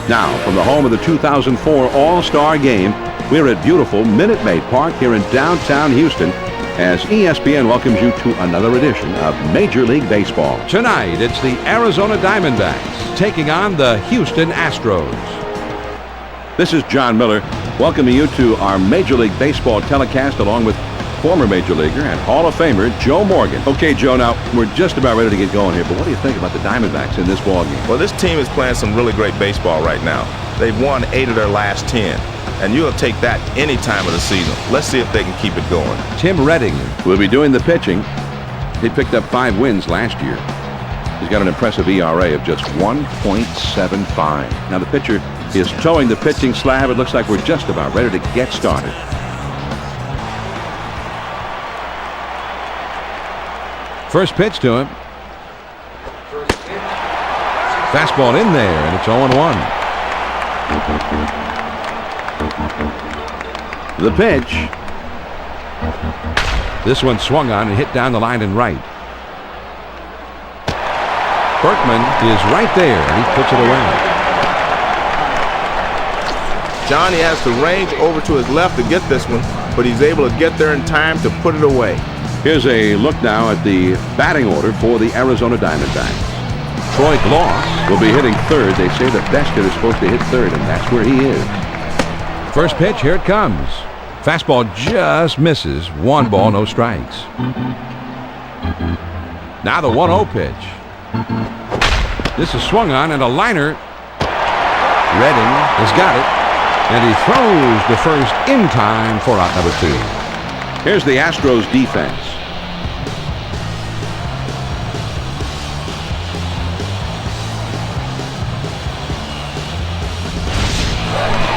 Now, from the home of the 2004 All-Star Game, we're at beautiful Minute Maid Park here in downtown Houston as ESPN welcomes you to another edition of Major League Baseball. Tonight, it's the Arizona Diamondbacks taking on the Houston Astros. This is John Miller welcoming you to our Major League Baseball telecast along with former Major Leaguer and Hall of Famer Joe Morgan. Okay, Joe, now we're just about ready to get going here, but what do you think about the Diamondbacks in this ballgame? Well, this team is playing some really great baseball right now. They've won 8 of their last 10, and you'll take that any time of the season. Let's see if they can keep it going. Tim Redding will be doing the pitching. He picked up 5 wins last year. He's got an impressive ERA of just 1.75. Now the pitcher is towing the pitching slab. It looks like we're just about ready to get started. First pitch to him. Fastball in there, and it's 0-1. The pitch. This one swung on and hit down the line and right. Berkman is right there, and he puts it away. Johnny has to range over to his left to get this one, but he's able to get there in time to put it away. Here's a look now at the batting order for the Arizona Diamondbacks. Troy Gloss will be hitting third. They say the best hitter is supposed to hit third, and that's where he is. First pitch, here it comes. Fastball just misses. 1 ball, no strikes. Now the 1-0 pitch. This is swung on, and a liner. Redding has got it, and he throws the first in time for out number 2. Here's the Astros defense.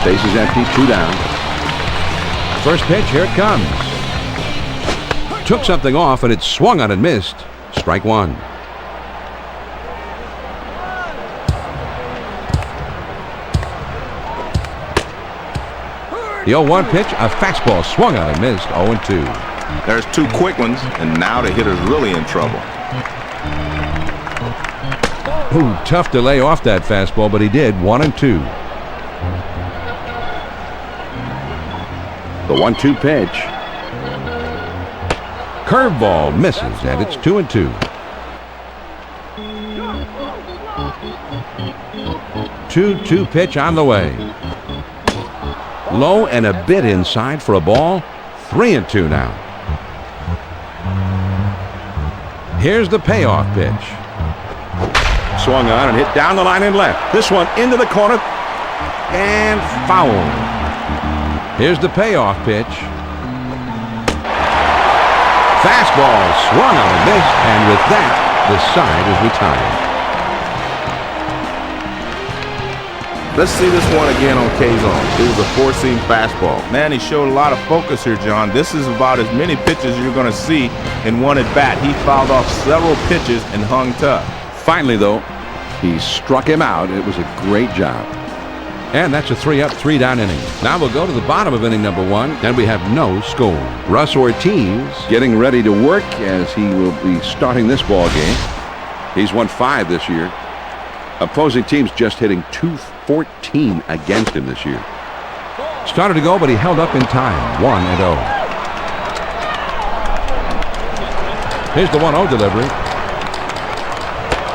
Base is empty, 2 down. First pitch, here it comes. Took something off, and it swung on and missed. Strike 1. The 0-1 pitch, a fastball swung on and missed. 0-2. There's 2 quick ones, and now the hitter's really in trouble. Ooh, tough to lay off that fastball, but he did. 1-2. The 1-2 pitch. Curveball misses, and it's 2-2. 2-2 pitch on the way. Low and a bit inside for a ball. 3-2 now. Here's the payoff pitch. Swung on and hit down the line and left. This one into the corner and foul. Here's the payoff pitch. Fastball swung on and missed, and with that, the side is retired. Let's see this one again on K-Zone. It was a 4-seam fastball. Man, he showed a lot of focus here, John. This is about as many pitches you're going to see in one at bat. He fouled off several pitches and hung tough. Finally, though, he struck him out. It was a great job. And that's a 3-up, 3-down inning. Now we'll go to the bottom of inning number 1, and we have no score. Russ Ortiz getting ready to work as he will be starting this ball game. He's won 5 this year. Opposing teams just hitting .214 against him this year. Started to go, but he held up in time. 1-0. Here's the 1-0 delivery.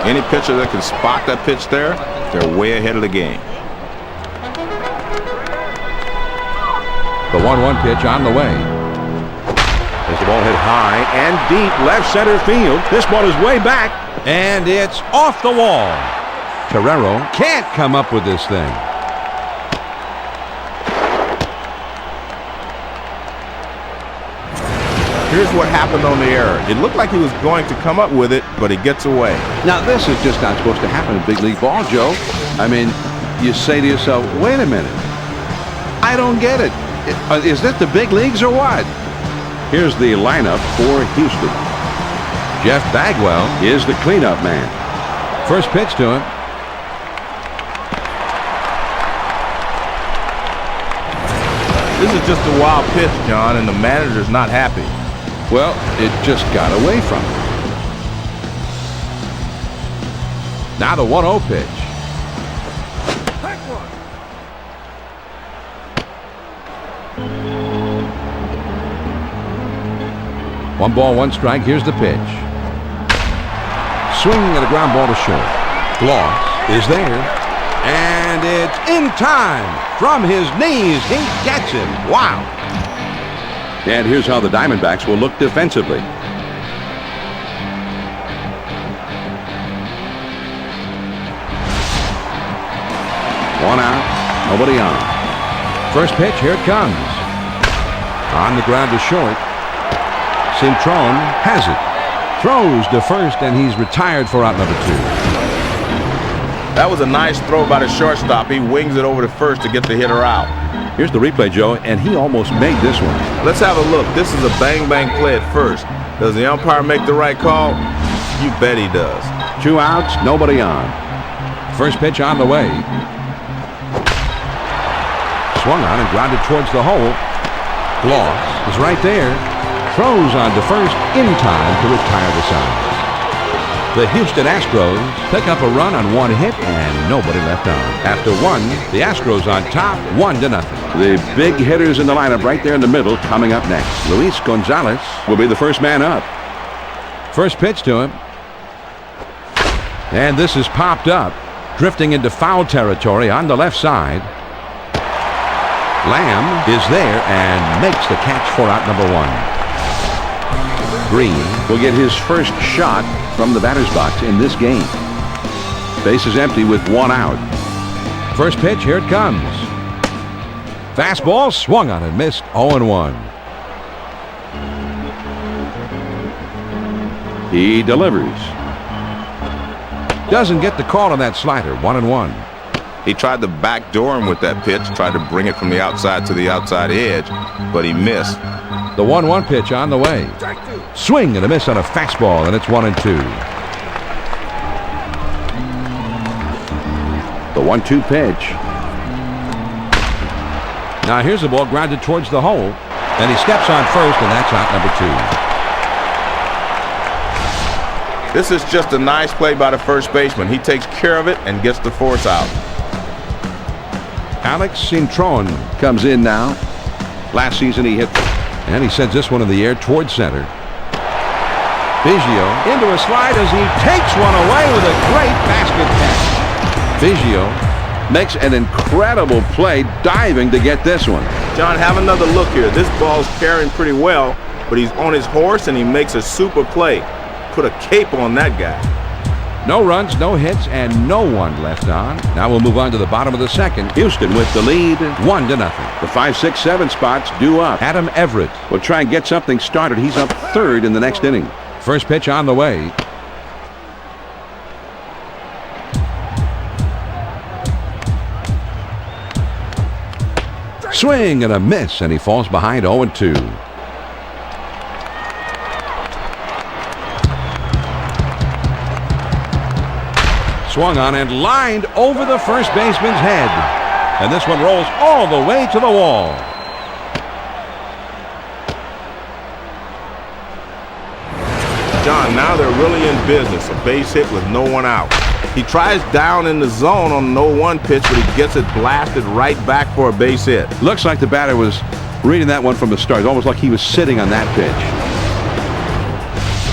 Any pitcher that can spot that pitch there, they're way ahead of the game. The 1-1 pitch on the way. As the ball hit high and deep left center field. This ball is way back. And it's off the wall. Terrero can't come up with this thing. Here's what happened on the error. It looked like he was going to come up with it, but he gets away. Now, this is just not supposed to happen in big league ball, Joe. I mean, you say to yourself, wait a minute. I don't get it. Is this the big leagues or what? Here's the lineup for Houston. Jeff Bagwell is the cleanup man. First pitch to him. This is just a wild pitch, John, and the manager's not happy. Well, it just got away from him. Now the 1-0 pitch. One ball, one strike. Here's the pitch. Swing and a ground ball to short. Gloss is there. And it's in time. From his knees, he gets him. Wow. And here's how the Diamondbacks will look defensively. One out, nobody on. First pitch, here it comes. On the ground to short. Cintron has it. Throws to first, and he's retired for out number 2. That was a nice throw by the shortstop. He wings it over to first to get the hitter out. Here's the replay, Joe, and he almost made this one. Let's have a look. This is a bang-bang play at first. Does the umpire make the right call? You bet he does. 2 outs, nobody on. First pitch on the way. Swung on and grounded towards the hole. Gloss is right there. Throws on to first in time to retire the side. The Houston Astros pick up a run on 1 hit and nobody left on. After 1, the Astros on top, 1-0. The big hitters in the lineup right there in the middle coming up next. Luis Gonzalez will be the first man up. First pitch to him. And this is popped up, drifting into foul territory on the left side. Lamb is there and makes the catch for out number 1. Green will get his first shot from the batter's box in this game. Base is empty with 1 out. First pitch, here it comes. Fastball swung on and missed. 0-1. He delivers. Doesn't get the call on that slider. 1-1. He tried to backdoor him with that pitch, tried to bring it from the outside to the outside edge, but he missed. The 1-1 pitch on the way. Swing and a miss on a fastball, and it's 1-2. The 1-2 pitch. Now here's the ball grounded towards the hole, and he steps on first, and that's out number 2. This is just a nice play by the first baseman. He takes care of it and gets the force out. Alex Cintron Comes in now. Last season he hit, and he sends this one in the air towards center. Biggio into a slide as he takes one away with a great basket catch. Biggio makes an incredible play diving to get this one. John, have another look here. This ball's carrying pretty well, but he's on his horse and he makes a super play. Put a cape on that guy. No runs, no hits, and no one left on. Now we'll move on to the bottom of the second. Houston with the lead. 1-0. The 5, 6, 7 spots due up. Adam Everett will try and get something started. He's up 3rd in the next inning. First pitch on the way. Swing and a miss, and he falls behind 0-2. Swung on and lined over the first baseman's head. And this one rolls all the way to the wall. John, now they're really in business. A base hit with no one out. He tries down in the zone on the 0-1 pitch, but he gets it blasted right back for a base hit. Looks like the batter was reading that one from the start. Almost like he was sitting on that pitch.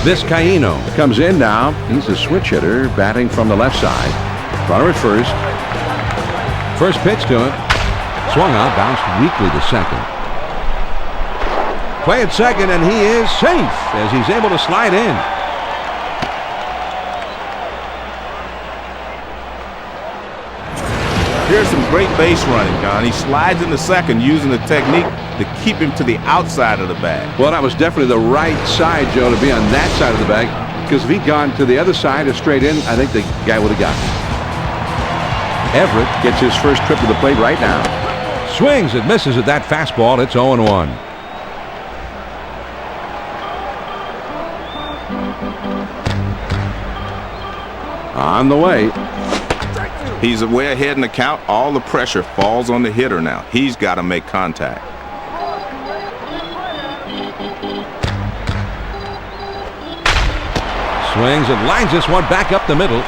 Vizcaíno comes in now. He's a switch hitter batting from the left side. Runner at first. First pitch to him. Swung on, bounced weakly to second. Play at second, and he is safe as he's able to slide in. Here's some great base running, John. He slides into second using the technique to keep him to the outside of the bag. Well, that was definitely the right side, Joe, to be on that side of the bag, because if he'd gone to the other side or straight in, I think the guy would have got it. Everett gets his first trip to the plate right now. Swings and misses at that fastball. It's 0-1. On the way. He's way ahead in the count. All the pressure falls on the hitter now. He's got to make contact. Swings and lines this one back up the middle.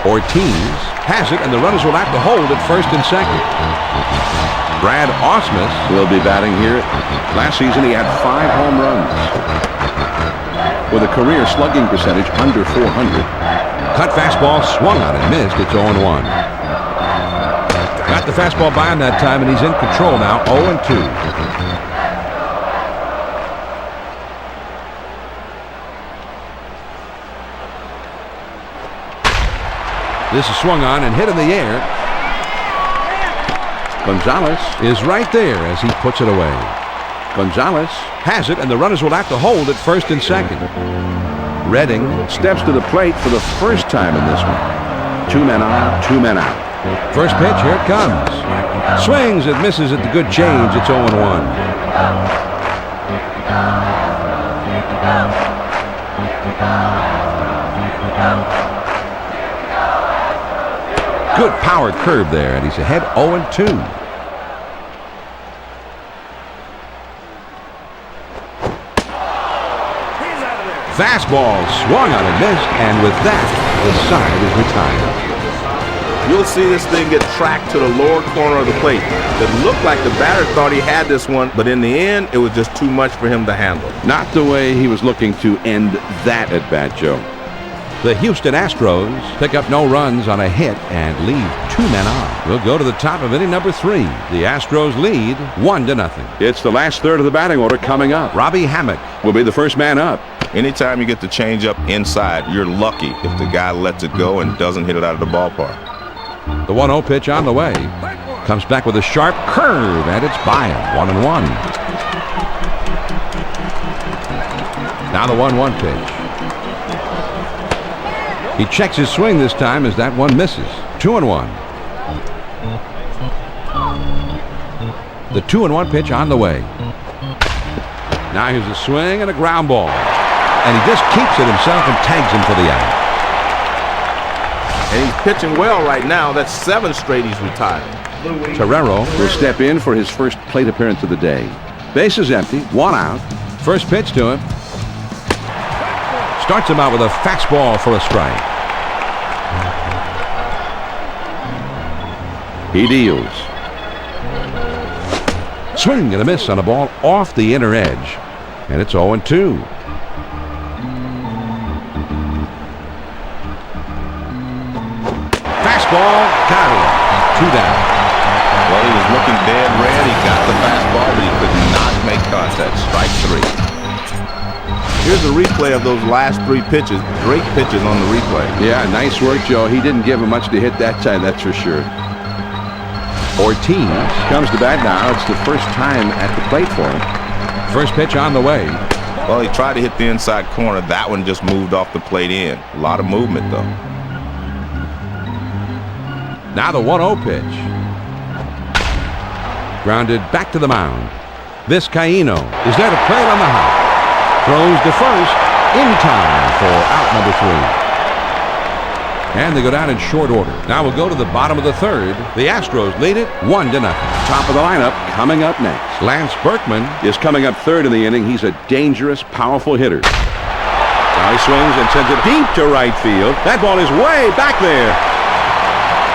Ortiz has it, and the runners will have to hold at first and second. Brad Ausmus will be batting here. Last season he had 5 home runs with a career slugging percentage under 400. Cut fastball swung on and missed. It's 0-1. Got the fastball by him that time, and he's in control now. 0-2. This is swung on and hit in the air. Gonzalez is right there as he puts it away. Gonzalez has it, and the runners will have to hold at first and second. Redding steps to the plate for the first time in this one. 2 men on, 2 men out. First pitch, here it comes. Swings, it misses at the good change. It's 0-1. Good power curve there, and he's ahead 0-2. Fastball swung on and missed, and with that, the side is retired. You'll see this thing get tracked to the lower corner of the plate. It looked like the batter thought he had this one, but in the end, it was just too much for him to handle. Not the way he was looking to end that at bat, Joe. The Houston Astros pick up no runs on a hit and leave 2 men on. We'll go to the top of inning number 3. The Astros lead 1-0. It's the last third of the batting order coming up. Robbie Hammock will be the first man up. Anytime you get the change up inside, you're lucky if the guy lets it go and doesn't hit it out of the ballpark. The 1-0 pitch on the way. Comes back with a sharp curve, and it's by him. 1-1. Now the 1-1 pitch. He checks his swing this time as that one misses. 2-1. The 2-1 pitch on the way. Now here's a swing and a ground ball. And he just keeps it himself and tags him for the out. And he's pitching well right now. That's 7 straight he's retired. Terrero will step in for his first plate appearance of the day. Base is empty, 1 out. First pitch to him. Starts him out with a fastball for a strike. He deals. Swing and a miss on a ball off the inner edge. And it's 0-2. Fastball, got it. 2 down. Well, he was looking dead red. He got the fastball, but he could not make contact. Strike 3. Here's a replay of those last 3 pitches. Great pitches on the replay. Yeah, nice work, Joe. He didn't give him much to hit that time, that's for sure. Ortiz comes to bat now. It's the first time at the plate for him. First pitch on the way. Well, he tried to hit the inside corner. That one just moved off the plate in. A lot of movement, though. Now the 1-0 pitch. Grounded back to the mound. Vizcaíno is there to play it on the hop. Throws to first in time for out number 3. And they go down in short order. Now we'll go to the bottom of the 3rd. The Astros lead it 1-0. Top of the lineup coming up next. Lance Berkman is coming up 3rd in the inning. He's a dangerous, powerful hitter. Now he swings and sends it deep to right field. That ball is way back there.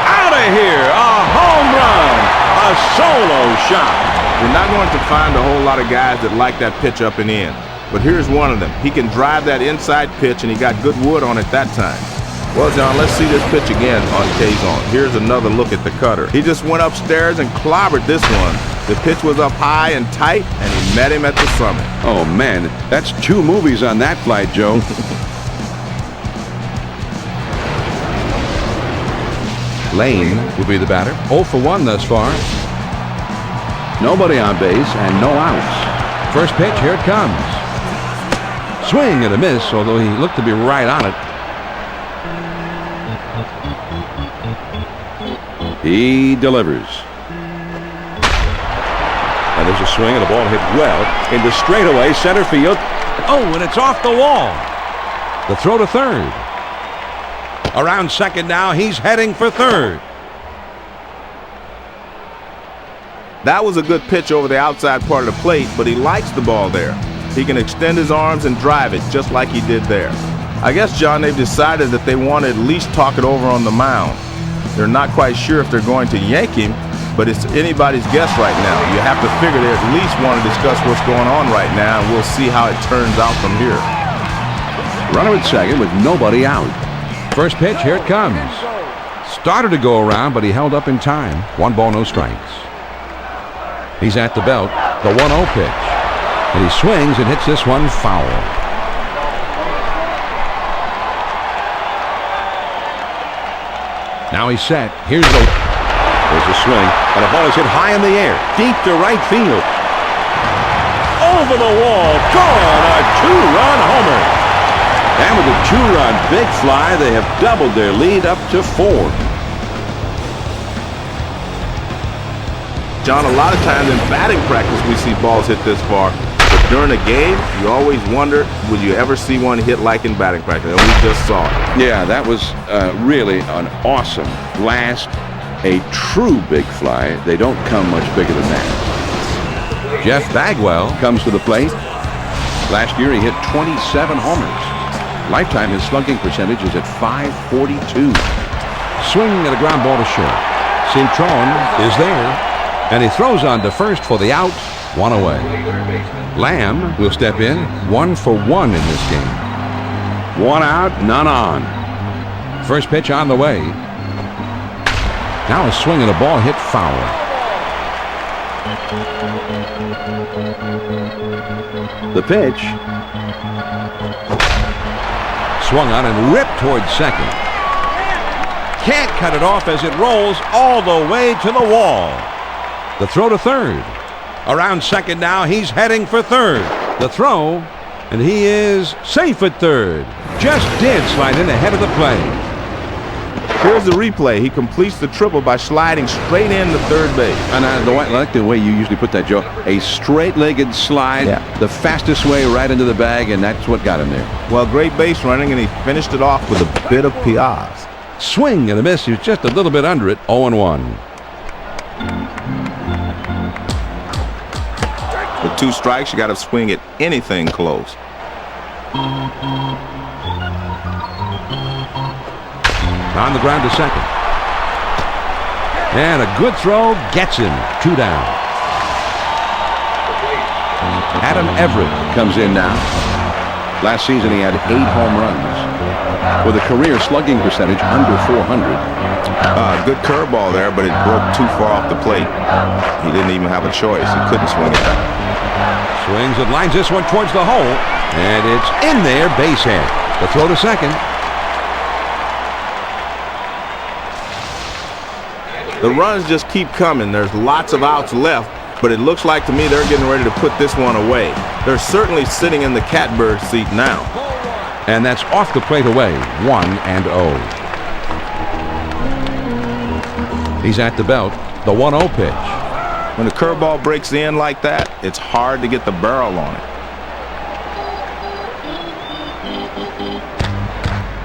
Out of here, a home run, a solo shot. You're not going to find a whole lot of guys that like that pitch up and in. But here's one of them. He can drive that inside pitch, and he got good wood on it that time. Well, John, let's see this pitch again on K-Zone. Here's another look at the cutter. He just went upstairs and clobbered this one. The pitch was up high and tight, and he met him at the summit. Oh, man, that's 2 movies on that flight, Joe. Lane will be the batter. 0 for 1 thus far. Nobody on base and no outs. First pitch, here it comes. Swing and a miss, although he looked to be right on it. He delivers. And there's a swing and the ball hit well into straightaway center field. Oh, and it's off the wall. The throw to 3rd. Around 2nd now, he's heading for 3rd. That was a good pitch over the outside part of the plate, but he likes the ball there. He can extend his arms and drive it just like he did there. I guess, John, they've decided that they want to at least talk it over on the mound. They're not quite sure if they're going to yank him, but it's anybody's guess right now. You have to figure they at least want to discuss what's going on right now, and we'll see how it turns out from here. Runner at second with nobody out. First pitch, here it comes. Started to go around, but he held up in time. 1 ball, no strikes. He's at the belt, the 1-0 pitch. And he swings and hits this one foul. Now he's set. There's a swing, and the ball is hit high in the air, deep to right field. Over the wall, gone, a 2-run homer. And with a 2-run big fly, they have doubled their lead up to 4. John, a lot of times in batting practice we see balls hit this far, but during a game, you always wonder, would you ever see one hit like in batting practice? And we just saw it. Yeah, that was really an awesome blast. A true big fly. They don't come much bigger than that. Jeff Bagwell Comes to the plate. Last year he hit 27 homers. Lifetime his slugging percentage is at .542. swinging at a ground ball to short. Cintron is there, and he throws on to first for the out. 1 away. Lamb will step in. 1 for 1 in this game. 1 out, none on. First pitch on the way. Now a swing and a ball hit foul. The pitch. Swung on and ripped towards second. Can't cut it off as it rolls all the way to the wall. The throw to third. Around second now, he's heading for third. The throw, and he is safe at third. Just did slide in ahead of the play. Here's the replay. He completes the triple by sliding straight into third base. And I like the way you usually put that, Joe. A straight-legged slide, the fastest way right into the bag, and that's what got him there. Well, great base running, and he finished it off with a bit of piazz. Swing and a miss. He was just a little bit under it. 0-1. With 2 strikes, you got to swing at anything close. On the ground to second. And a good throw gets him. 2 down. Adam Everett Comes in now. Last season he had 8 home runs with a career slugging percentage under .400. Good curveball there, but it broke too far off the plate. He didn't even have a choice. He couldn't swing it. swings and lines this one towards the hole. And it's in there, base hit. The throw to second. The runs just keep coming. There's lots of outs left, but it looks like to me they're getting ready to put this one away. They're certainly sitting in the catbird seat now. And that's off the plate away, 1-0. He's at the belt, the 1-0 pitch. When the curveball breaks in like that, it's hard to get the barrel on it.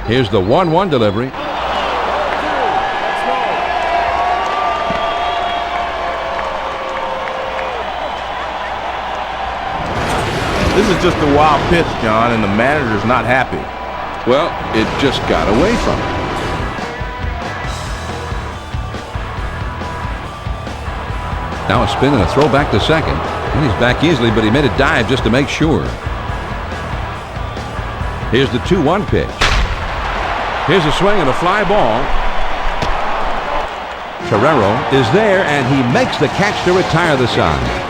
Here's the 1-1 delivery. This is just a wild pitch, John, and the manager's not happy. Well, it just got away from him. Now a spin and a throw back to second. And he's back easily, but he made a dive just to make sure. Here's the 2-1 pitch. Here's a swing and a fly ball. Carrero is there, and he makes the catch to retire the side.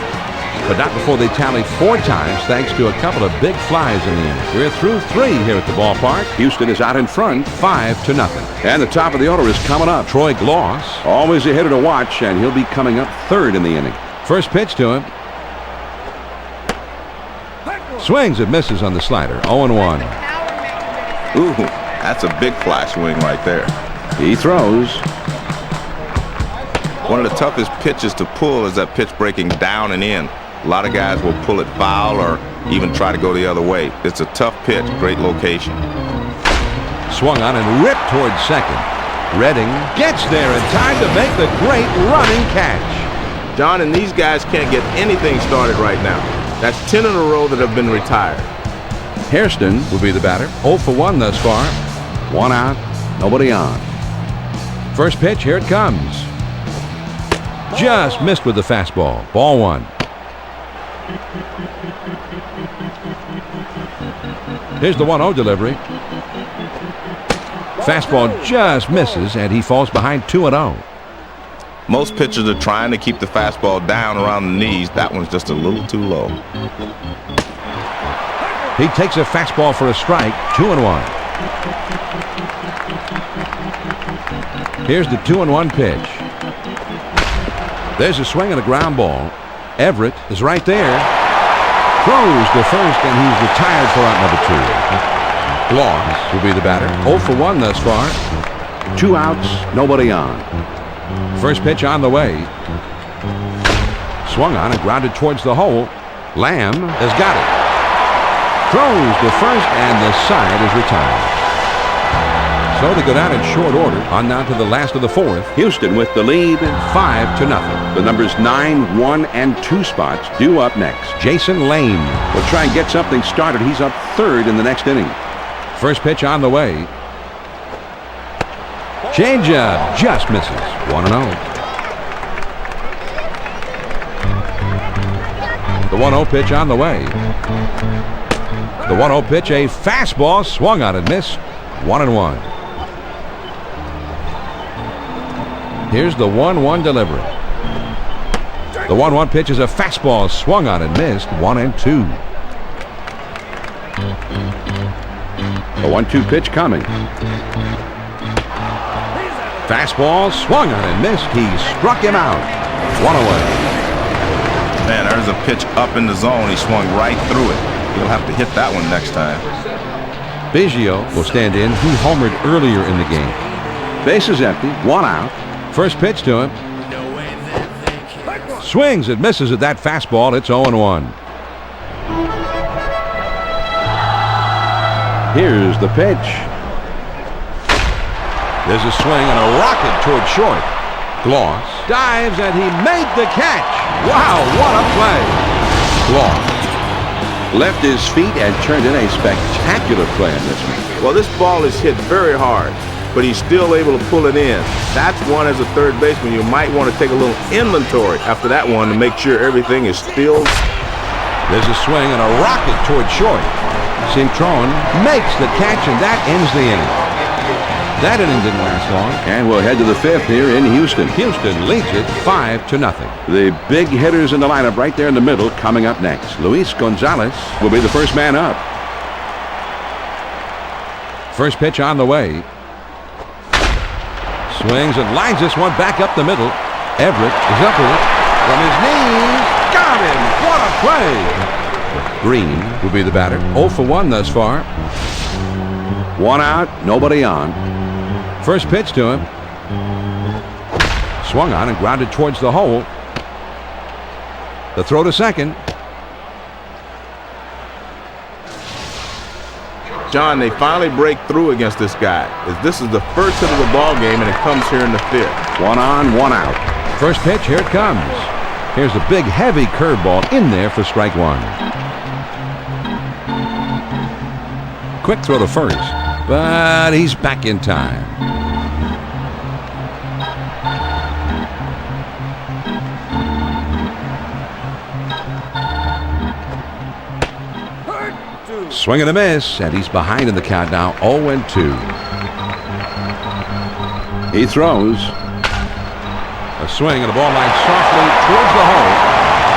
But not before they tally 4 times, thanks to a couple of big flies in the inning. We're through 3 here at the ballpark. Houston is out in front, 5-0. and the top of the order is coming up. Troy Gloss. Always a hitter to watch, and he'll be coming up 3rd in the inning. First pitch to him. Swings and misses on the slider. 0-1. Ooh, that's a big fly swing right there. He throws. One of the toughest pitches to pull is that pitch breaking down and in. A lot of guys will pull it foul or even try to go the other way. It's a tough pitch, great location. Swung on and ripped towards second. Redding gets there in time to make the great running catch. John, and these guys can't get anything started right now. That's 10 in a row that have been retired. Hairston will be the batter. 0 for 1 thus far. 1 out, nobody on. First pitch, here it comes. Just missed with the fastball. Ball one. Here's the 1-0 delivery. Fastball just misses, and he falls behind 2-0. Most pitchers are trying to keep the fastball down around the knees. That one's just a little too low. He takes a fastball for a strike. 2-1. Here's the 2-1 pitch. There's a swing and a ground ball. Everett is right there. Throws to first, and he's retired for out number 2. Gloss will be the batter. 0 for 1 thus far. 2 outs, nobody on. First pitch on the way. Swung on and grounded towards the hole. Lamb has got it. Throws to first, and the side is retired. So they go down in short order. On down to the last of the 4th. Houston with the lead. 5-0. The numbers 9, 1, and 2 spots due up next. Jason Lane will try and get something started. He's up 3rd in the next inning. First pitch on the way. Changeup just misses. 1-0. The 1-0 pitch on the way. The 1-0 pitch, a fastball swung on and missed. 1-1. Here's the 1-1 delivery. The 1-1 pitch is a fastball swung on and missed. 1-2. The 1-2 pitch coming. Fastball swung on and missed. He struck him out. 1 away. Man, there's a pitch up in the zone. He swung right through it. He'll have to hit that one next time. Biggio will stand in. He homered earlier in the game. Base is empty. 1 out. First pitch to him. Swings and misses at that fastball. It's 0-1. Here's the pitch. There's a swing and a rocket toward short. Gloss dives and he made the catch. Wow, what a play. Gloss left his feet and turned in a spectacular play in this one. Well, this ball is hit very hard, but he's still able to pull it in. That's one as a third baseman. You might want to take a little inventory after that one to make sure everything is still. There's a swing and a rocket toward short. Cintron makes the catch, and that ends the inning. That inning didn't last long. And we'll head to the 5th here in Houston. Houston leads it 5-0. The big hitters in the lineup right there in the middle coming up next. Luis Gonzalez will be the first man up. First pitch on the way. Swings and lines this one back up the middle. Everett is up with it. From his knees. Got him. What a play. Green will be the batter. 0 for 1 thus far. 1 out, nobody on. First pitch to him. Swung on and grounded towards the hole. The throw to second. John, they finally break through against this guy. This is the first hit of the ball game, and it comes here in the 5th. 1 on, 1 out. First pitch, here it comes. Here's a big, heavy curveball in there for strike 1. Quick throw to first, but he's back in time. Swing and a miss, and he's behind in the count now, 0-2. He throws. A swing and a ball line softly towards the hole.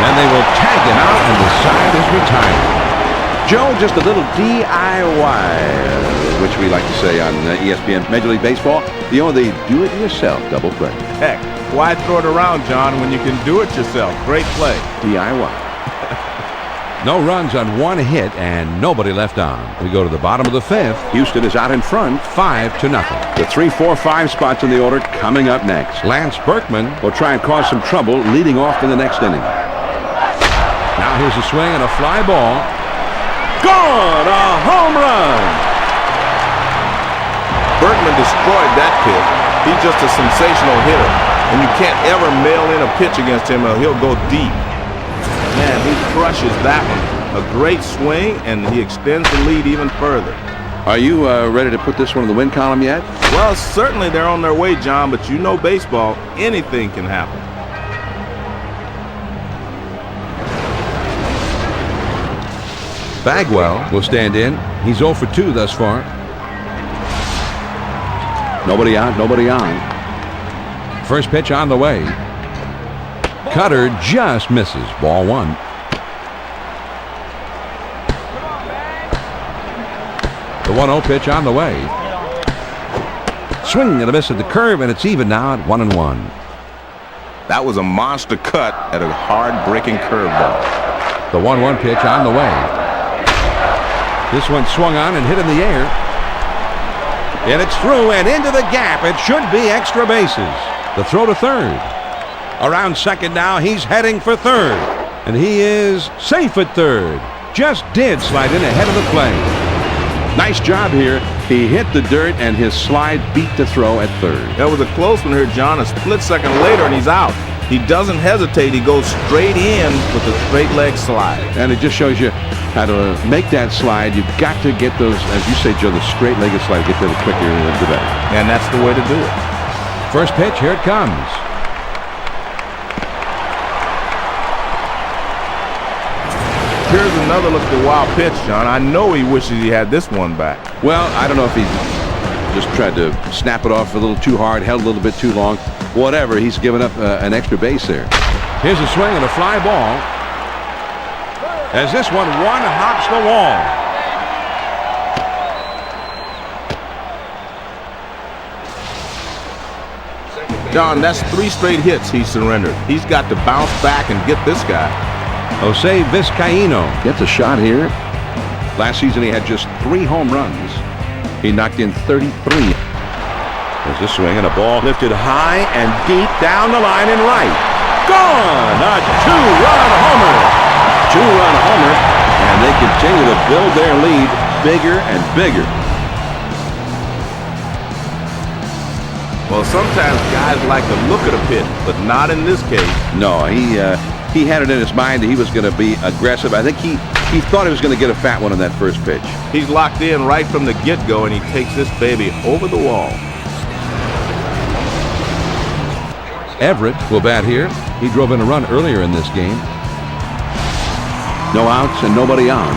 And they will tag him out, and the side is retired. Joe, just a little DIY, which we like to say on ESPN Major League Baseball. The do-it-yourself double play. Heck, why throw it around, John, when you can do it yourself? Great play. DIY. No runs on 1 hit and nobody left on. We go to the bottom of the 5th. Houston is out in front. 5-0. The 3, 4, 5 spots in the order coming up next. Lance Berkman will try and cause some trouble leading off in the next inning. Now here's a swing and a fly ball. Gone! A home run! Berkman destroyed that pitch. He's just a sensational hitter. And you can't ever mail in a pitch against him or he'll go deep. Man, he crushes that one. A great swing, and he extends the lead even further. Are you ready to put this one in the win column yet? Well, certainly they're on their way, John, but you know baseball, anything can happen. Bagwell will stand in. He's 0 for 2 thus far. Nobody out, nobody on. First pitch on the way. Cutter just misses. Ball 1. The 1-0 pitch on the way. Swing and a miss at the curve, and it's even now at 1-1. That was a monster cut at a hard-breaking curveball. The 1-1 pitch on the way. This one swung on and hit in the air. And it's through and into the gap. It should be extra bases. The throw to third. Around second now, he's heading for third. And he is safe at third. Just did slide in ahead of the play. Nice job here. He hit the dirt, and his slide beat the throw at third. That was a close one here, John. A split second later, and he's out. He doesn't hesitate. He goes straight in with a straight leg slide. And it just shows you how to make that slide. You've got to get those, as you say, Joe, the straight-legged slide. Get there the quicker, the better. And that's the way to do it. First pitch, here it comes. Here's another look at the wild pitch, John. I know he wishes he had this one back. Well, I don't know if he just tried to snap it off a little too hard, held a little bit too long. Whatever, he's given up an extra base there. Here's a swing and a fly ball. As this one hops the wall. John, that's 3 straight hits he surrendered. He's got to bounce back and get this guy. Jose Vizcaíno gets a shot here. Last season he had just 3 home runs. He knocked in 33. There's a swing and a ball lifted high and deep down the line and right. Gone! A 2-run homer. 2-run homer, and they continue to build their lead bigger and bigger. Well, sometimes guys like to look at a pitch, but not in this case. No, he had it in his mind that he was going to be aggressive. I think he thought he was going to get a fat one on that first pitch. He's locked in right from the get-go, and he takes this baby over the wall. Everett will bat here. He drove in a run earlier in this game. No outs and nobody on.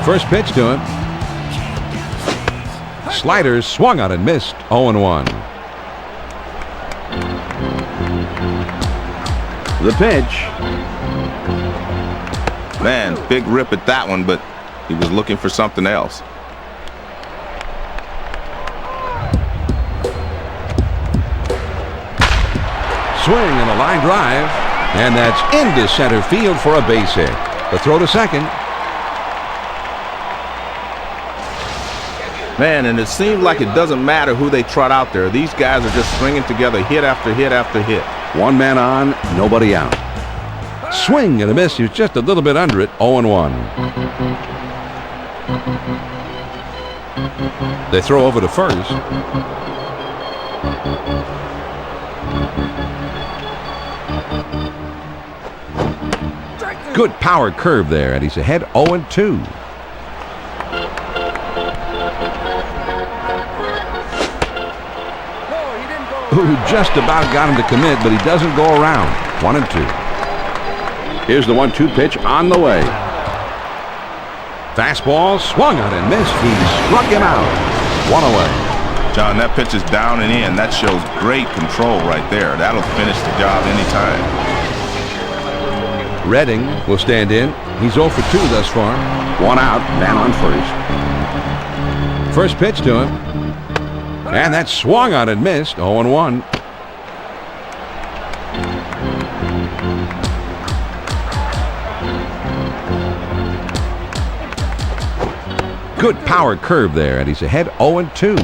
First pitch to him. Sliders swung on and missed. 0-1. The pitch. Man, big rip at that one, but he was looking for something else. Swing and a line drive. And that's into center field for a base hit. The throw to second. Man, and it seems like it doesn't matter who they trot out there. These guys are just stringing together hit after hit after hit. One man on, nobody out. Swing and a miss. He was just a little bit under it. 0-1. They throw over to first. Good power curve there, and he's ahead 0-2. Who just about got him to commit, but he doesn't go around. 1-2. Here's the 1-2 pitch on the way. Fastball swung on and missed. He struck him out. 1 away. John, that pitch is down and in. That shows great control right there. That'll finish the job anytime. Redding will stand in. He's 0 for 2 thus far. 1 out, man on first. First pitch to him. And that swung on and missed. 0-1. Good power curve there, and he's ahead 0-2.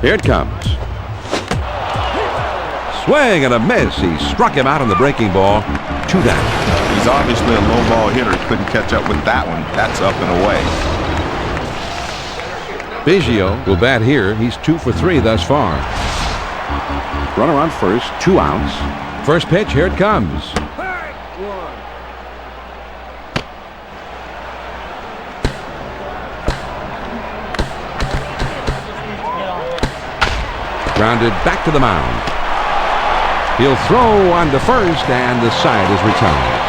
Here it comes. Swing and a miss. He struck him out on the breaking ball. 2 down. He's obviously a low ball hitter. He couldn't catch up with that one. That's up and away. Biggio will bat here. He's 2 for 3 thus far. Runner on first, 2 outs. First pitch, here it comes. Grounded back to the mound. He'll throw on to first, and the side is retired.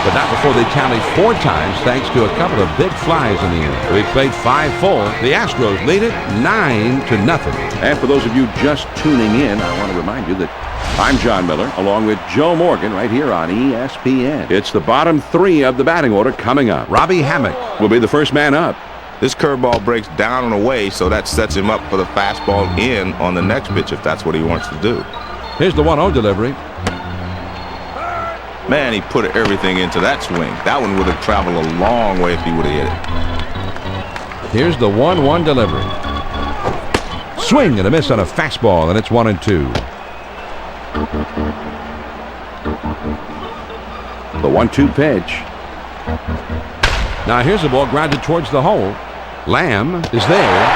But not before they tallied 4 times thanks to a couple of big flies in the inning. We've played 5 full. The Astros lead it 9-0. And for those of you just tuning in, I want to remind you that I'm John Miller, along with Joe Morgan, right here on ESPN. It's the bottom 3 of the batting order coming up. Robbie Hammock will be the first man up. This curveball breaks down and away, so that sets him up for the fastball in on the next pitch if that's what he wants to do. Here's the 1-0 delivery. Man, he put everything into that swing. That one would have traveled a long way if he would have hit it. Here's the 1-1 delivery. Swing and a miss on a fastball, and it's 1-2. The 1-2 pitch. Now here's the ball grounded towards the hole. Lamb is there,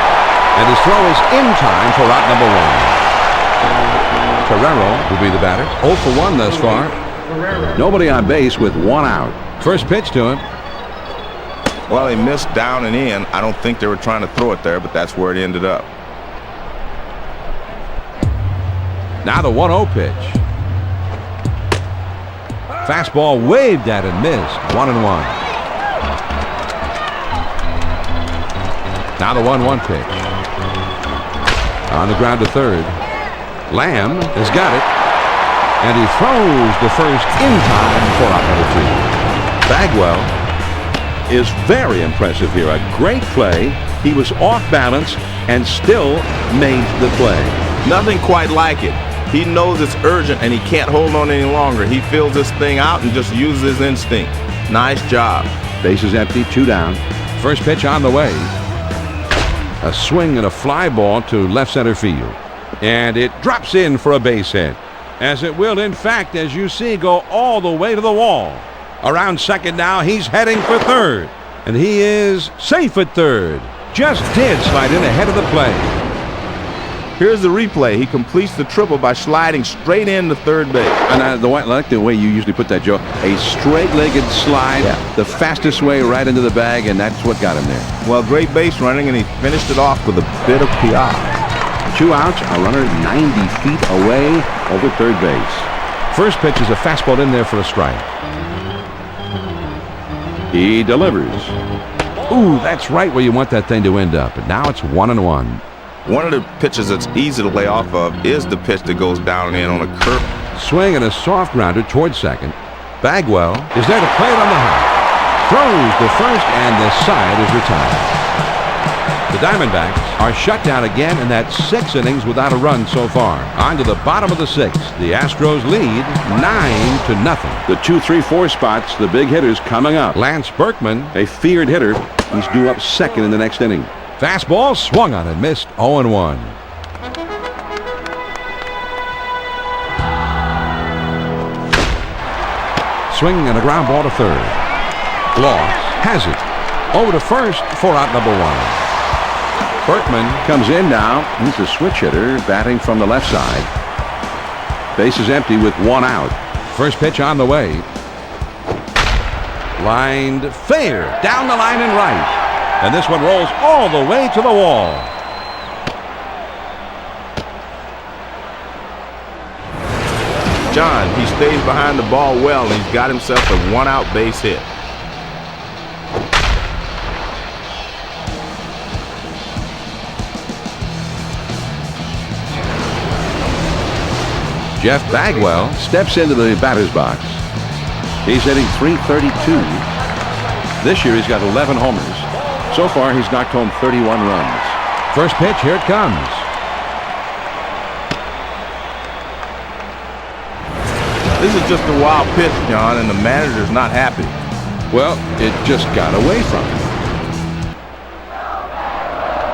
and his throw is in time for out number 1. Ferrero will be the batter. 0 for 1 thus far. Nobody on base with 1 out. First pitch to him. Well, he missed down and in. I don't think they were trying to throw it there, but that's where it ended up. Now the 1-0 pitch. Fastball waved at and missed. 1-1. Now the 1-1 pitch. On the ground to third. Lamb has got it. And he throws the first in time for out number 2. Bagwell is very impressive here. A great play. He was off balance and still made the play. Nothing quite like it. He knows it's urgent and he can't hold on any longer. He fills this thing out and just uses his instinct. Nice job. Base is empty, 2 down. First pitch on the way. A swing and a fly ball to left center field. And it drops in for a base hit. As it will, in fact, as you see, go all the way to the wall. Around second now, he's heading for third. And he is safe at third. Just did slide in ahead of the play. Here's the replay. He completes the triple by sliding straight into third base. And I like the way you usually put that, Joe. A straight-legged slide, the fastest way right into the bag, and that's what got him there. Well, great base running, and he finished it off with a bit of PR. 2 outs, a runner 90 feet away over third base. First pitch is a fastball in there for a strike. He delivers. Ooh, that's right where you want that thing to end up. And now it's 1-1. One of the pitches that's easy to lay off of is the pitch that goes down and in on a curve. Swing and a soft grounder towards second. Bagwell is there to play it on the high. Throws the first, and the side is retired. The Diamondbacks are shut down again, and that's 6 innings without a run so far. On to the bottom of the 6th. The Astros lead 9-0. The 2, 3, 4 spots, the big hitters coming up. Lance Berkman, a feared hitter. He's due up second in the next inning. Fastball swung on and missed. 0-1. Swing and a ground ball to third. Gloss has it. Over to first for out number 1. Berkman comes in now. He's a switch hitter batting from the left side. Base is empty with 1 out. First pitch on the way. Lined fair down the line and right. And this one rolls all the way to the wall. John, he stays behind the ball well, and he's got himself a 1-out base hit. Jeff Bagwell steps into the batter's box. He's hitting .332. This year he's got 11 homers. So far he's knocked home 31 runs. First pitch, here it comes. This is just a wild pitch, John, and the manager's not happy. Well, it just got away from him.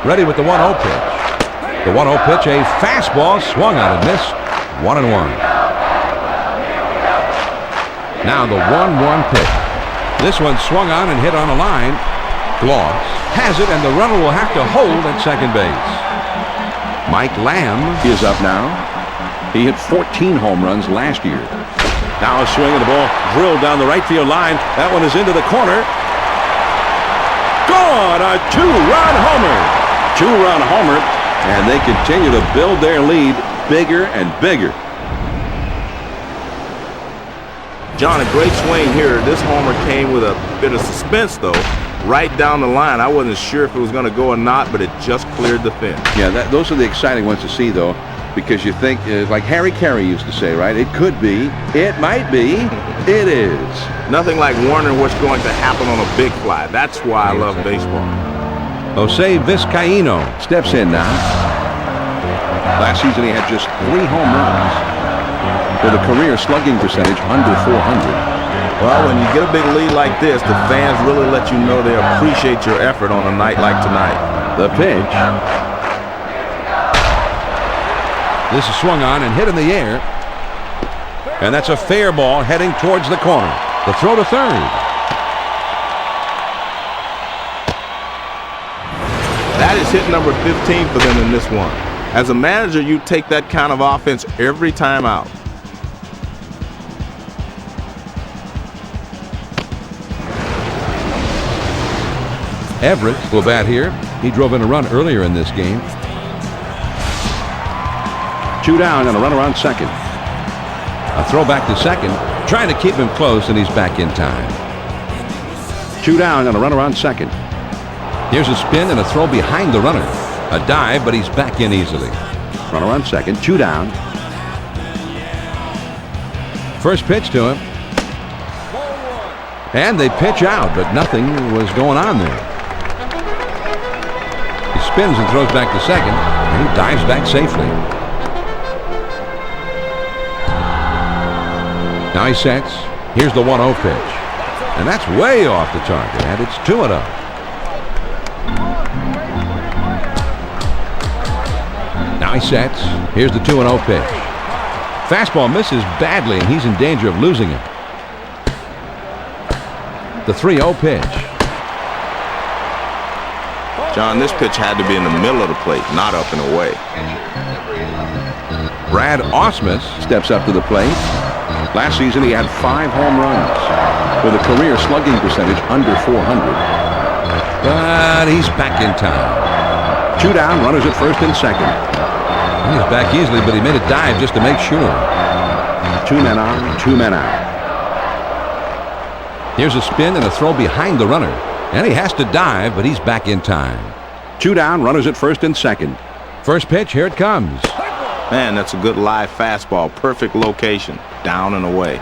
Ready with the 1-0 pitch. The 1-0 pitch, a fastball swung on and missed. 1-1. Now the 1-1 pitch. This one swung on and hit on a line. Gloss has it, and the runner will have to hold at second base. Mike Lamb is up now. He hit 14 home runs last year. Now a swing and the ball drilled down the right field line. That one is into the corner. Gone! A 2-run homer. 2-run homer. And they continue to build their lead bigger and bigger. John, a great swing here. This homer came with a bit of suspense, though. Right down the line. I wasn't sure if it was going to go or not, but it just cleared the fence. Yeah, those are the exciting ones to see, though, because you think, like Harry Carey used to say, right? It could be, it might be, it is. Nothing like wondering what's going to happen on a big fly. That's why I love baseball. Jose Vizcaíno Steps in now. Last season he had just 3 home runs with a career slugging percentage under 400. Well, when you get a big lead like this, the fans really let you know they appreciate your effort on a night like tonight. The pitch. This is swung on and hit in the air. And that's a fair ball heading towards the corner. The throw to third. That is hit number 15 for them in this one. As a manager, you take that kind of offense every time out. Everett will bat here. He drove in a run earlier in this game. 2 down and a runner on second. A throw back to second, trying to keep him close, and he's back in time. 2 down and a runner on second. Here's a spin and a throw behind the runner. A dive, but he's back in easily. Runner on second. 2 down. First pitch to him. And they pitch out, but nothing was going on there. He spins and throws back to second, and he dives back safely. Now he sets. Here's the 1-0 pitch. And that's way off the target, and it's 2-0. Now he sets. Here's the 2-0 pitch. Fastball misses badly, and he's in danger of losing it. The 3-0 pitch. John, this pitch had to be in the middle of the plate, not up and away. Brad Ausmus Steps up to the plate. Last season he had 5 home runs with a career slugging percentage under 400. But he's back in time. 2 down, runners at first and second. He's back easily, but he made a dive just to make sure. 2 men on, 2 men out. Here's a spin and a throw behind the runner. And he has to dive, but he's back in time. 2 down, runners at first and second. First pitch, here it comes. Man, that's a good live fastball. Perfect location. Down and away.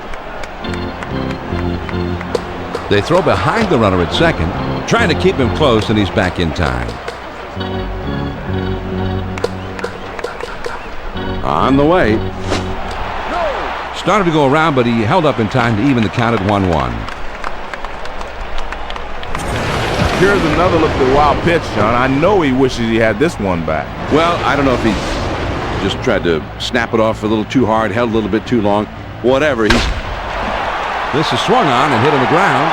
They throw behind the runner at second, trying to keep him close, and he's back in time. On the way. Started to go around, but he held up in time to even the count at 1-1. Here's another look at the wild pitch, John. I know he wishes he had this one back. Well, I don't know if he just tried to snap it off a little too hard, held a little bit too long. Whatever. This is swung on and hit on the ground.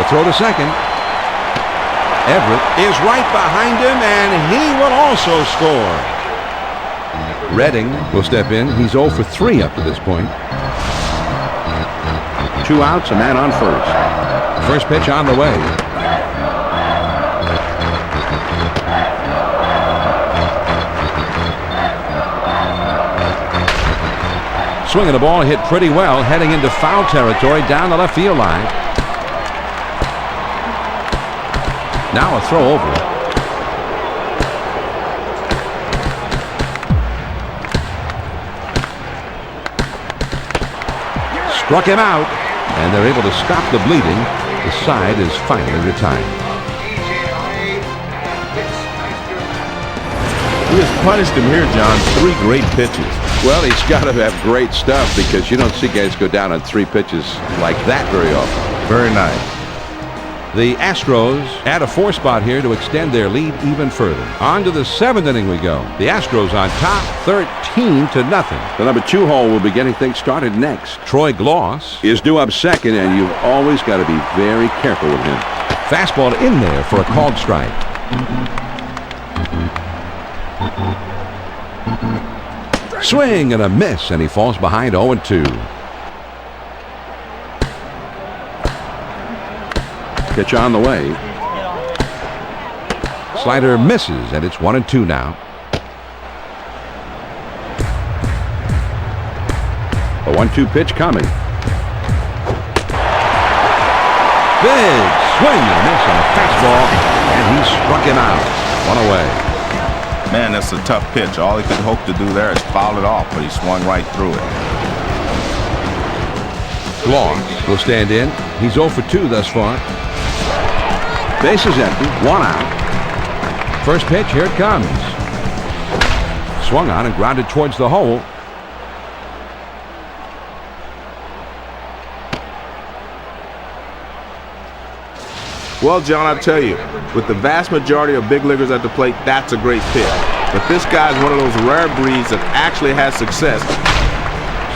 The throw to second. Everett is right behind him, and he will also score. Redding will step in. He's 0 for 3 up to this point. 2 outs, a man on first. First pitch on the way. Swinging the ball, hit pretty well, heading into foul territory down the left field line. Now a throw over. Struck him out, and they're able to stop the bleeding. The side is finally retired. He has punished him here, John. 3 great pitches. Well, he's got to have great stuff because you don't see guys go down on 3 pitches like that very often. Very nice. The Astros add a 4 spot here to extend their lead even further. On to the 7th inning we go. The Astros on top, 13-0. The number 2 hole will be getting things started next. Troy Gloss Is due up second, and you've always got to be very careful with him. fastball in there for a called strike. Swing and a miss, and he falls behind 0-2. Pitch on the way. Slider misses, and it's 1-2 now. A 1-2 pitch coming. Big swing and a miss on a fastball, and he struck him out. One away. Man, that's a tough pitch. All he could hope to do there is foul it off, but he swung right through it. Gloss will stand in. He's 0 for 2 thus far. Base is empty. 1 out. First pitch, here it comes. Swung on and grounded towards the hole. Well, John, I'll tell you, with the vast majority of big leaguers at the plate, that's a great pitch. But this guy's one of those rare breeds that actually has success.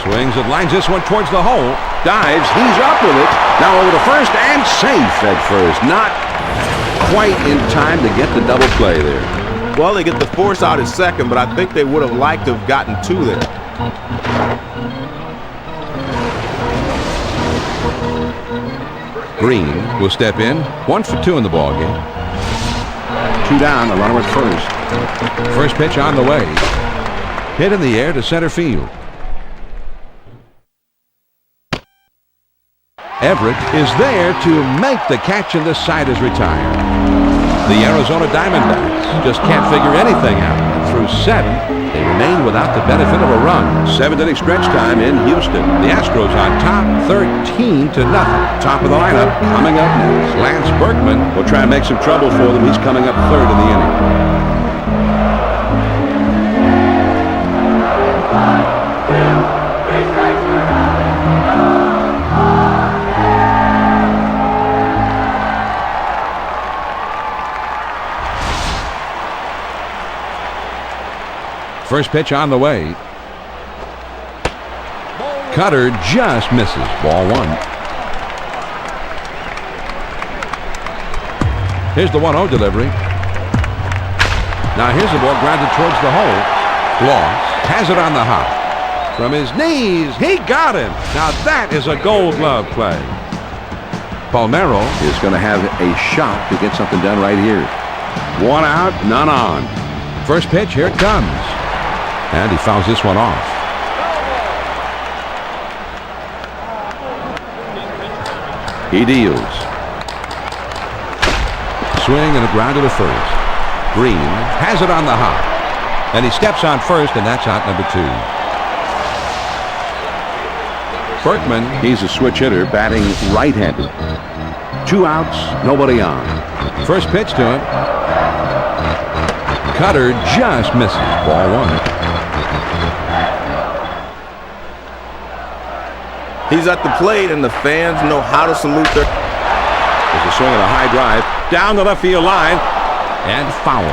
Swings and lines this one towards the hole. Dives. He's up with it. Now over to first and safe at first. Not quite in time to get the double play there. Well, they get the force out at second, but I think they would have liked to have gotten 2 there. Green will step in. 1 for 2 in the ballgame. 2 down. A runner at first. First pitch on the way. Hit in the air to center field. Everett is there to make the catch, and the side is retired. The Arizona Diamondbacks just can't figure anything out. Through 7, they remain without the benefit of a run. 7th-inning stretch time in Houston. The Astros on top, 13-0. Top of the lineup. Coming up next. Lance Berkman will try and make some trouble for them. He's coming up 3rd in the inning. First pitch on the way. Cutter just misses. Ball 1. Here's the 1-0 delivery. Now here's the ball grounded towards the hole. Gloss has it on the hop. From his knees, he got him. Now that is a Gold Glove play. Palmeiro is going to have a shot to get something done right here. 1 out, none on. First pitch, here it comes. And he fouls this one off. He deals. Swing and a ground to the first. Green has it on the hop. And he steps on first, and that's out number 2. Berkman, he's a switch hitter, batting right-handed. 2 outs, nobody on. First pitch to him. Cutter just misses. Ball 1. He's at the plate, and the fans know how to salute their... There's a swing and a high drive down the left field line. And foul.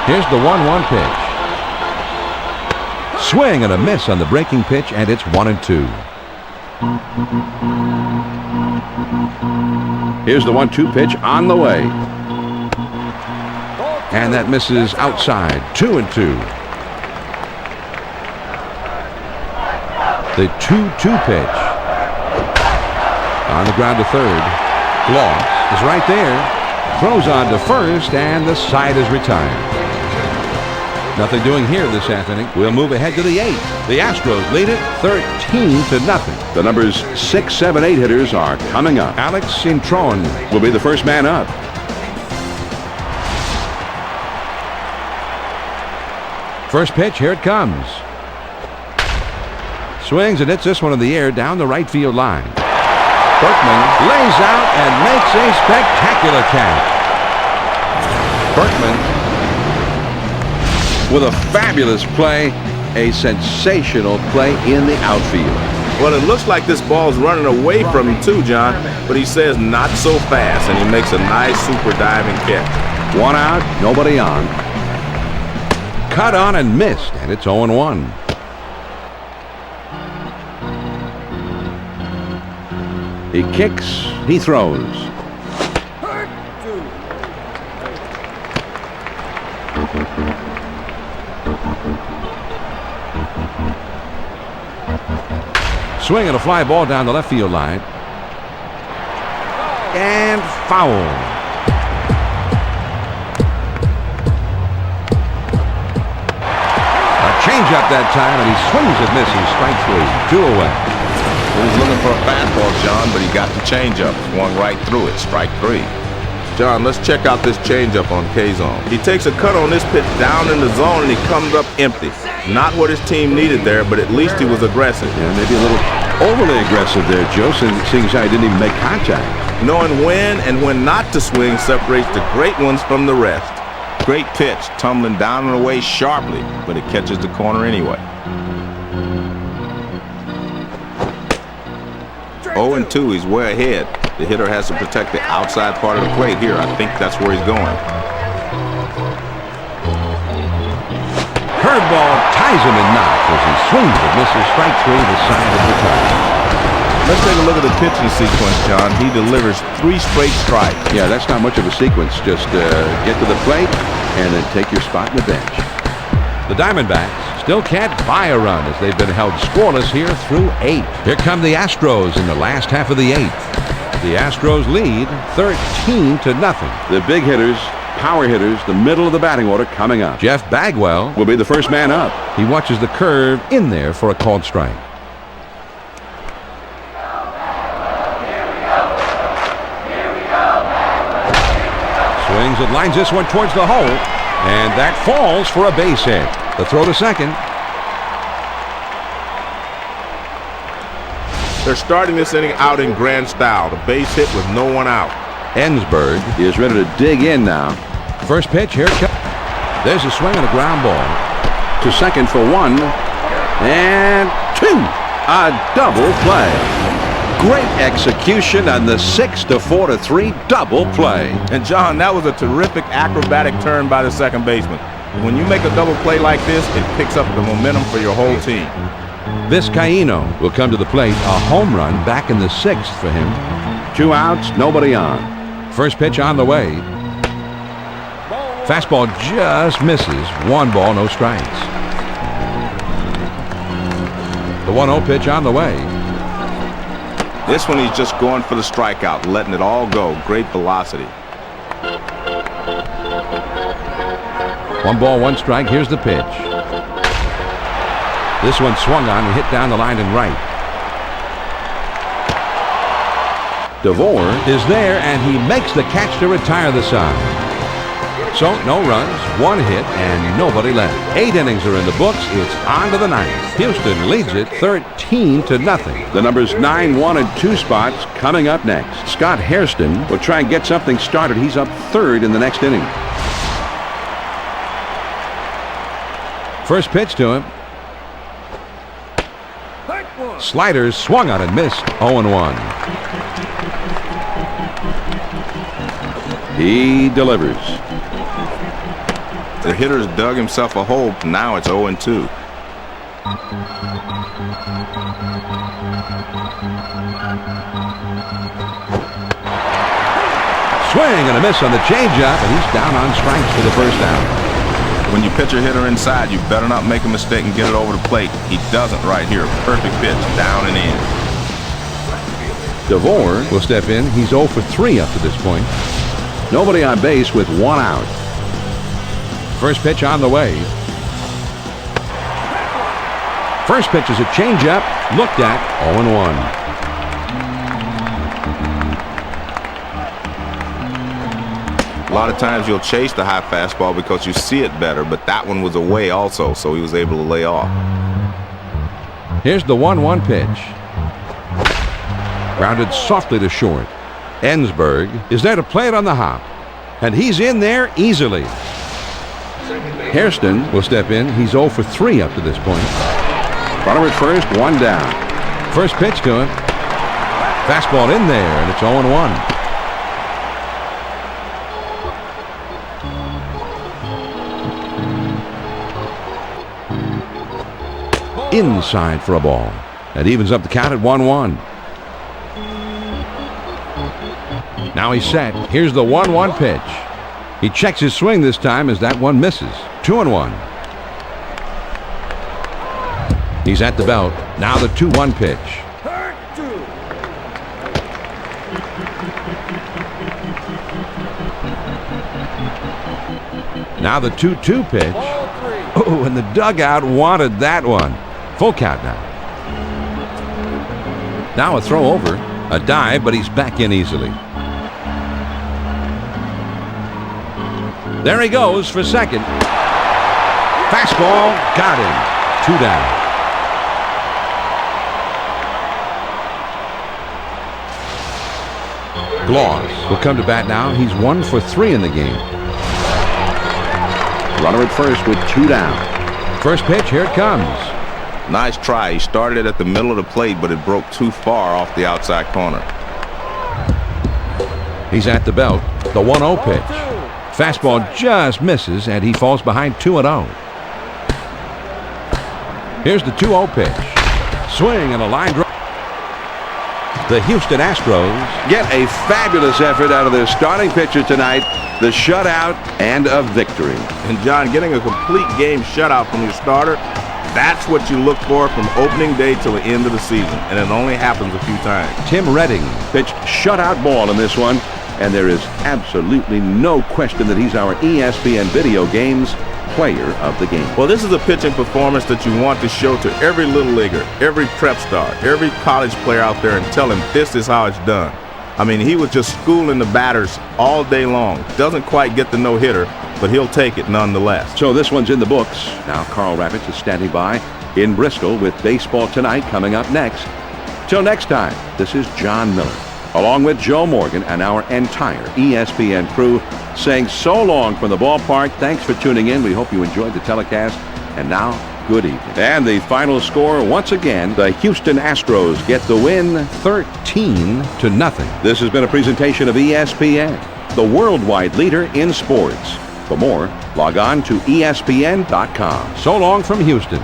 Here's the 1-1 pitch. Swing and a miss on the breaking pitch, and it's 1-2. Here's the 1-2 pitch on the way. And that misses outside. 2-2. The 2-2 pitch. On the ground to third. Gloss is right there. Throws on to first, and the side is retired. Nothing doing here this afternoon. We'll move ahead to the 8th. The Astros lead it 13-0. The numbers 6, 7, 8 hitters are coming up. Alex Cintron will be the first man up. First pitch, here it comes. Swings and hits this one in the air down the right field line. Berkman lays out and makes a spectacular catch. Berkman with a fabulous play, a sensational play in the outfield. Well, it looks like this ball's running away from him too, John, but he says not so fast, and he makes a nice super diving catch. 1 out, nobody on. Cut on and missed, and it's 0-1. He kicks, he throws. Swing and a fly ball down the left field line. And foul. changeup that time, and he swings and misses. Strike 3. 2 away. He was looking for a fastball, John, but he got the changeup. Swung right through it. Strike 3. John, let's check out this changeup on K-zone. He takes a cut on this pitch down in the zone, and he comes up empty. Not what his team needed there, but at least he was aggressive. Yeah, maybe a little overly aggressive there, Joe, seeing as how he didn't even make contact. Knowing when and when not to swing separates the great ones from the rest. Great pitch, tumbling down and away sharply, but it catches the corner anyway. 0-2, he's way ahead. The hitter has to protect the outside part of the plate here. I think that's where he's going. Curveball ties him in knots as he swings and misses. Strike 3, the sign of the time. Let's take a look at the pitching sequence, John. He delivers 3 straight strikes. Yeah, that's not much of a sequence. Just get to the plate and then take your spot in the bench. The Diamondbacks still can't buy a run as they've been held scoreless here through 8. Here come the Astros in the last half of the 8th. The Astros lead 13-0. The big hitters, power hitters, the middle of the batting order coming up. Jeff Bagwell Will be the first man up. He watches the curve in there for a called strike. Swings and lines this one towards the hole, and that falls for a base hit. The throw to second. They're starting this inning out in grand style. The base hit with no one out. Ensberg Is ready to dig in now. first pitch. Here it comes. There's a swing and a ground ball. To second for 1 and 2. A double play. Great execution on the 6-4-3 double play. And John, that was a terrific acrobatic turn by the second baseman. When you make a double play like this, it picks up the momentum for your whole team. Vizcaíno will come to the plate. A home run back in the 6th for him. 2 outs, nobody on. First pitch on the way. Fastball just misses. 1 ball, no strikes. The 1-0 pitch on the way. This one he's just going for the strikeout, letting it all go. Great velocity. 1 ball, 1 strike. Here's the pitch. This one swung on and hit down the line and right. DeVore is there, and he makes the catch to retire the side. So, no runs, 1 hit, and nobody left. 8 innings are in the books. It's on to the 9th. Houston leads it 13-0. The numbers 9, 1, and 2 spots coming up next. Scott Hairston will try and get something started. He's up 3rd in the next inning. First pitch to him. Sliders swung on and missed. 0-1. He delivers. The hitter's dug himself a hole. Now it's 0-2. Swing and a miss on the changeup, and he's down on strikes for the first out. When you pitch a hitter inside, you better not make a mistake and get it over the plate. He doesn't right here. Perfect pitch, down and in. DeVore will step in. He's 0 for 3 up to this point. Nobody on base with 1 out. First pitch on the way. First pitch is a changeup. Looked at. 0-1. A lot of times you'll chase the high fastball because you see it better, but that one was away also, so he was able to lay off. Here's the 1-1 pitch. Grounded softly to short. Ensberg is there to play it on the hop, and he's in there easily. Hairston will step in. He's 0 for 3 up to this point. Runner at first, 1 down. First pitch to him. Fastball in there, and it's 0-1. Inside for a ball. That evens up the count at 1-1. Now he's set. Here's the 1-1 pitch. He checks his swing this time as that one misses. 2-1. He's at the belt. Now the 2-1 pitch. Now the 2-2 pitch. Oh, and the dugout wanted that one. Full count now. Now a throw over. A dive, but he's back in easily. There he goes for second. Fastball, got him. 2 down. Gloss will come to bat now. He's 1 for 3 in the game. Runner at first with 2 down. First pitch, here it comes. Nice try. He started it at the middle of the plate, but it broke too far off the outside corner. He's at the belt. The 1-0 pitch. Fastball just misses, and he falls behind 2-0. Here's the 2-0 pitch. Swing and a line drive. The Houston Astros get a fabulous effort out of their starting pitcher tonight. The shutout and a victory. And John, getting a complete game shutout from your starter, that's what you look for from opening day till the end of the season. And it only happens a few times. Tim Redding pitched shutout ball in this one. And there is absolutely no question that he's our ESPN Video Games Player of the Game. Well, this is a pitching performance that you want to show to every little leaguer, every prep star, every college player out there and tell him this is how it's done. I mean, he was just schooling the batters all day long. Doesn't quite get the no-hitter, but he'll take it nonetheless. So this one's in the books. Now Carl Rabbits is standing by in Bristol with Baseball Tonight coming up next. Till next time, this is John Miller, along with Joe Morgan and our entire ESPN crew, saying so long from the ballpark. Thanks for tuning in. We hope you enjoyed the telecast. And now, good evening. And the final score, once again, the Houston Astros get the win 13-0. This has been a presentation of ESPN, the worldwide leader in sports. For more, log on to ESPN.com. So long from Houston.